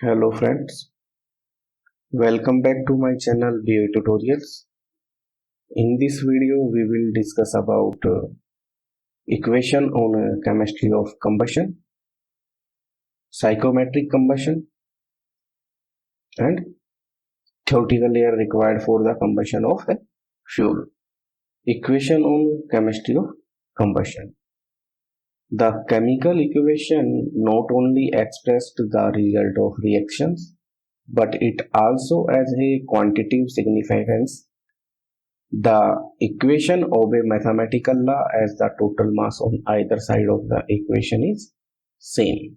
Hello friends, welcome back to my channel BA Tutorials. In this video we will discuss about equation on chemistry of combustion, psychometric combustion and theoretical layer required for the combustion of a fuel. Equation on chemistry of combustion. The chemical equation not only expressed the result of reactions but it also has a quantitative significance. The equation obey mathematical law as the total mass on either side of the equation is same.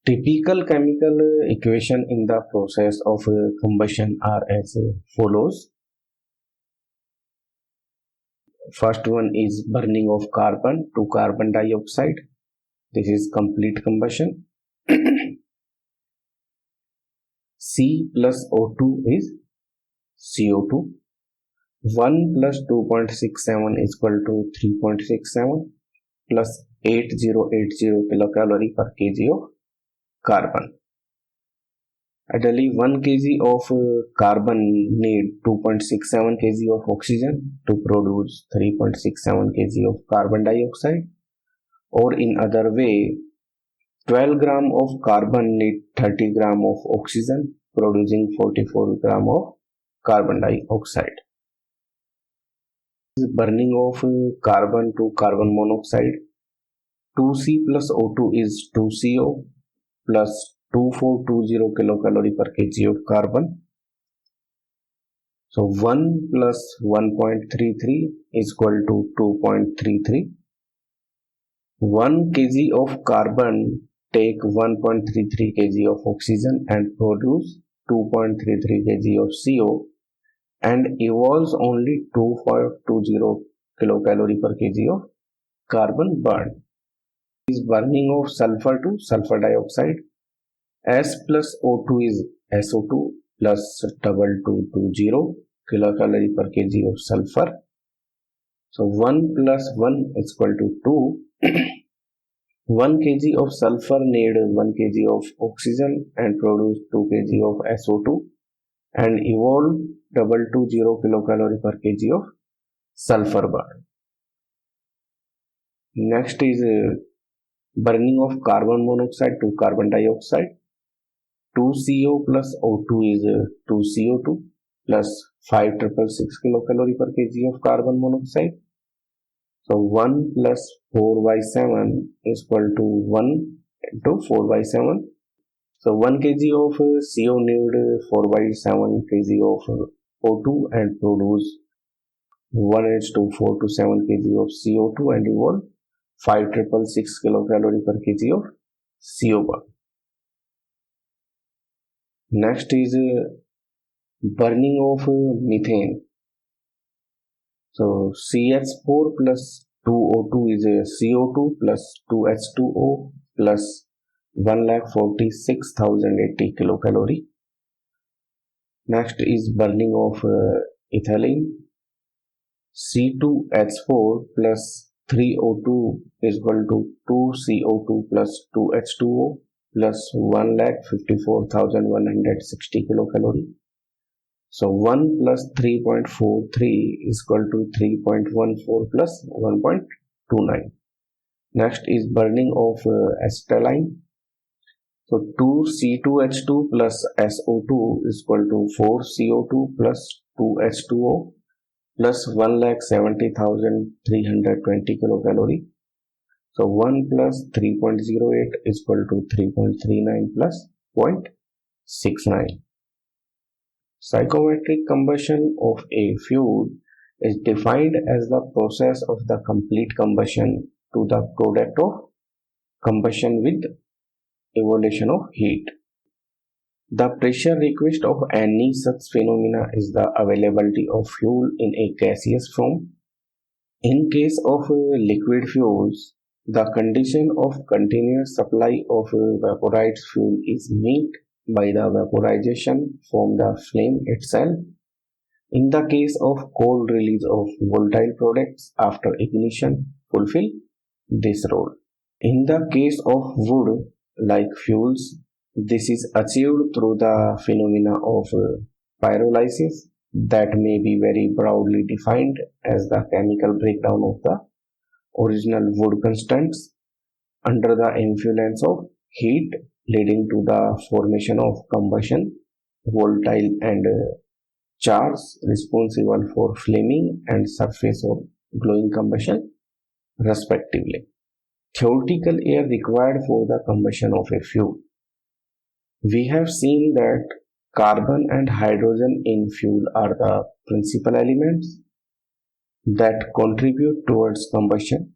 Typical chemical equation in the process of combustion are as follows. First one is burning of carbon to carbon dioxide. This is complete combustion. C plus O2 is CO2. 1 plus 2.67 is equal to 3.67 plus 8080 kilocalorie per kg of carbon. Ideally 1 kg of carbon need 2.67 kg of oxygen to produce 3.67 kg of carbon dioxide, or in other way 12 gram of carbon need 30 gram of oxygen producing 44 gram of carbon dioxide. Burning of carbon to carbon monoxide. 2C plus O2 is 2CO plus 2420 kilocalorie per kg of carbon. So 1 plus 1.33 is equal to 2.33. 1 kg of carbon take 1.33 kg of oxygen and produce 2.33 kg of CO and evolves only 2.20 kilocalorie per kg of carbon burned. Is burning of sulfur to sulfur dioxide. S plus O2 is SO2 plus 2220 kilocalorie per kg of sulfur. So 1 plus 1 is equal to 2. 1 kg of sulfur need 1 kg of oxygen and produce 2 kg of SO2 and evolve 220 kilocalorie per kg of sulfur burn. Next is burning of carbon monoxide to carbon dioxide. 2CO plus O2 is 2CO2 plus 5666 kilocalorie per kg of carbon monoxide. So 1 plus 4 by 7 is equal to 1 into 4 by 7. So 1 kg of CO need 4 by 7 kg of O2 and produce 1 is to 4 to 7 kg of CO2 and evolve 5666 kilocalorie per kg of CO burn. Next is burning of methane. So CH4 plus 2O2 is CO2 plus 2H2O plus 1,46,080 kilocalorie. Next is burning of ethylene. C2H4 plus 3O2 is equal to 2CO2 plus 2H2O plus 1,54,160 kilocalorie. So 1 plus 3.43 is equal to 3.14 plus 1.29. Next is burning of acetylene. So 2C2H2 plus SO2 is equal to 4CO2 plus 2H2O plus 1,70,320 kilocalorie. So 1 plus 3.08 is equal to 3.39 plus 0.69. Psychometric combustion of a fuel is defined as the process of the complete combustion to the product of combustion with evolution of heat. The pressure request of any such phenomena is the availability of fuel in a gaseous form. In case of liquid fuels, the condition of continuous supply of vaporized fuel is met by the vaporization from the flame itself. In the case of cold release of volatile products after ignition fulfill this role. In the case of wood like fuels, This is achieved through the phenomena of pyrolysis that may be very broadly defined as the chemical breakdown of the original wood constants under the influence of heat, leading to the formation of combustion volatile and chars responsible for flaming and surface or glowing combustion respectively. Theoretical air required for the combustion of a fuel. We have seen that carbon and hydrogen in fuel are the principal elements that contribute towards combustion.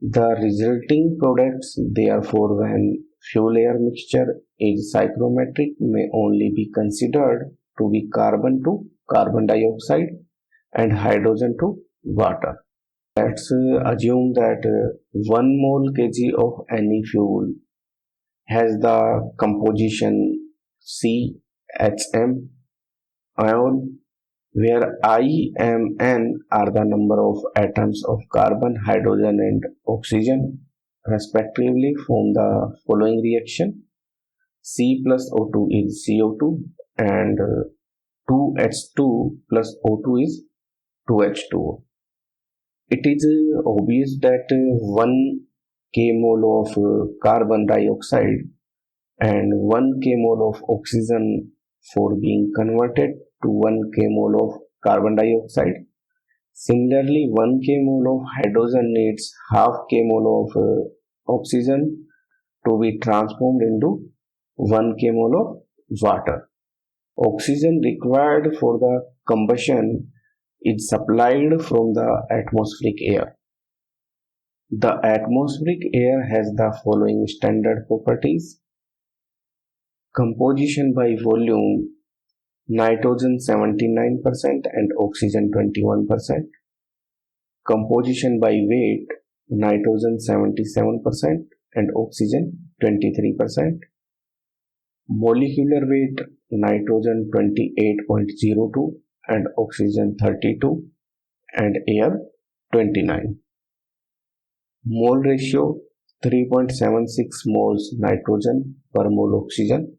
The resulting products, therefore, when fuel air mixture is cyclometric, may only be considered to be carbon to carbon dioxide and hydrogen to water. Let's assume that 1 mole kg of any fuel has the composition CHM ion, where I, M, N are the number of atoms of carbon, hydrogen, and oxygen, respectively, from the following reaction. C plus O2 is CO2, and 2H2 plus O2 is 2H2O. It is obvious that 1 kmol of carbon dioxide and 1 kmol of oxygen for being converted to 1 kmol of carbon dioxide. Similarly, 1 kmol of hydrogen needs half kmol of oxygen to be transformed into 1 kmol of water. Oxygen required for the combustion is supplied from the atmospheric air. The atmospheric air has the following standard properties. Composition by volume: nitrogen 79% and oxygen 21%. Composition by weight: nitrogen 77% and oxygen 23%. Molecular weight: nitrogen 28.02 and oxygen 32 and air 29. Mole ratio: 3.76 moles nitrogen per mole oxygen.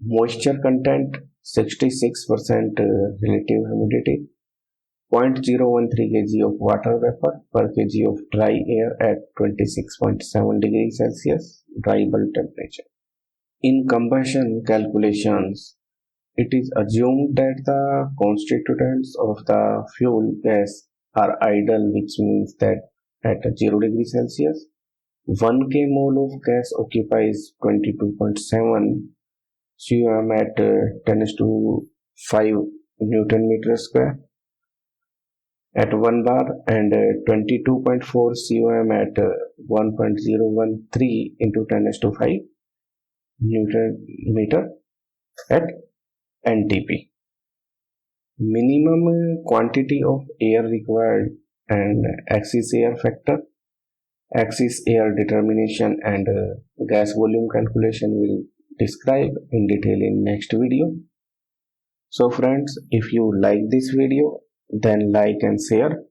Moisture content: 66% relative humidity. 0.013 kg of water vapor per kg of dry air at 26.7 degrees Celsius dry bulb temperature. In combustion calculations, it is assumed that the constituents of the fuel gas are idle, which means that at 0 degrees Celsius, 1 kmol of gas occupies 22.7 CUM at 10⁵ Newton meter square at 1 bar and 22.4 CUM at 1.013 into 10⁵ Newton meter at NTP. Minimum quantity of air required and excess air factor, excess air determination and gas volume calculation will describe in detail in next video. So friends, if you like this video, then like and share.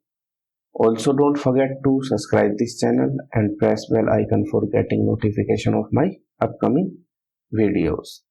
Also don't forget to subscribe this channel and press bell icon for getting notification of my upcoming videos.